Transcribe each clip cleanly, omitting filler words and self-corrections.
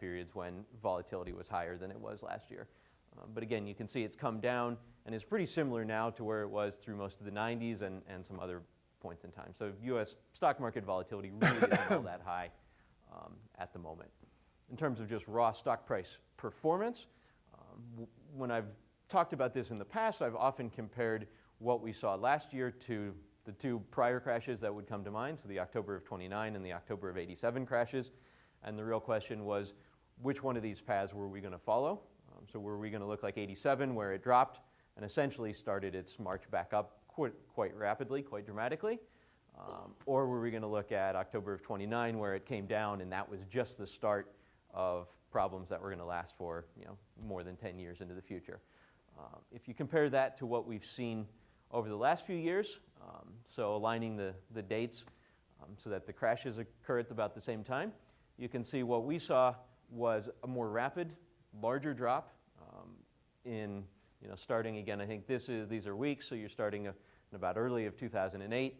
periods when volatility was higher than it was last year. But again, you can see it's come down and is pretty similar now to where it was through most of the 90s and some other points in time. So U.S. stock market volatility really isn't all that high at the moment. In terms of just raw stock price performance, when I've talked about this in the past, I've often compared what we saw last year to the two prior crashes that would come to mind, so the October of '29 and the October of '87 crashes. And the real question was, which one of these paths were we going to follow? So were we going to look like '87, where it dropped and essentially started its march back up quite rapidly, quite dramatically? Or were we going to look at October of '29, where it came down and that was just the start of problems that were going to last for more than 10 years into the future? If you compare that to what we've seen over the last few years, so aligning the dates so that the crashes occur at about the same time, you can see what we saw was a more rapid, larger drop in, starting again, I think these are weeks, so you're starting in about early of 2008.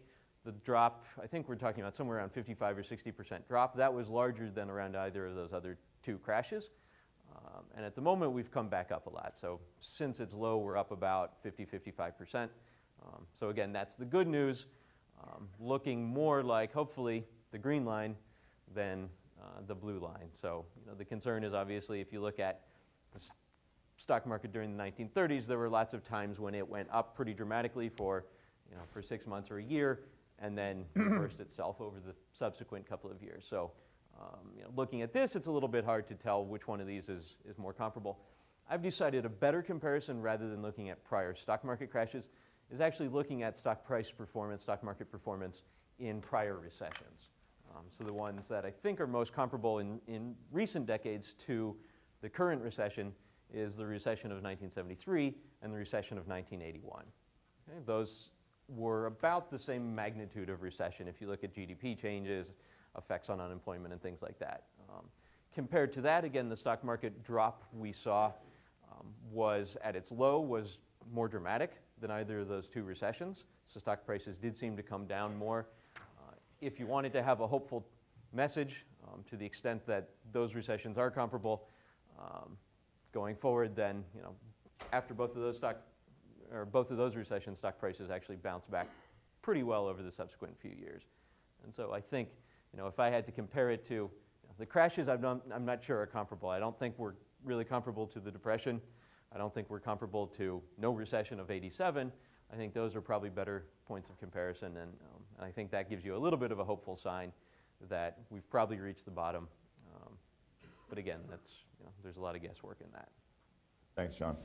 The drop, I think we're talking about somewhere around 55 or 60% drop. That was larger than around either of those other two crashes. And at the moment, we've come back up a lot. So since it's low, we're up about 50, 55%. So again, that's the good news, looking more like, hopefully, the green line than the blue line. So the concern is obviously if you look at the stock market during the 1930s, there were lots of times when it went up pretty dramatically for 6 months or a year, and then reversed itself over the subsequent couple of years. So looking at this, it's a little bit hard to tell which one of these is more comparable. I've decided a better comparison, rather than looking at prior stock market crashes, is actually looking at stock price performance, stock market performance in prior recessions. So the ones that I think are most comparable in recent decades to the current recession is the recession of 1973 and the recession of 1981. Okay? Those were about the same magnitude of recession if you look at GDP changes, effects on unemployment, and things like that. Compared to that, again, the stock market drop we saw was at its low, was more dramatic than either of those two recessions. So stock prices did seem to come down more. If you wanted to have a hopeful message, to the extent that those recessions are comparable going forward, then after both of those recessions, stock prices actually bounced back pretty well over the subsequent few years. And so I think, if I had to compare it to the crashes, I'm not sure are comparable. I don't think we're really comparable to the Depression. I don't think we're comparable to no recession of '87. I think those are probably better points of comparison, and I think that gives you a little bit of a hopeful sign that we've probably reached the bottom. But again, there's a lot of guesswork in that. Thanks, John.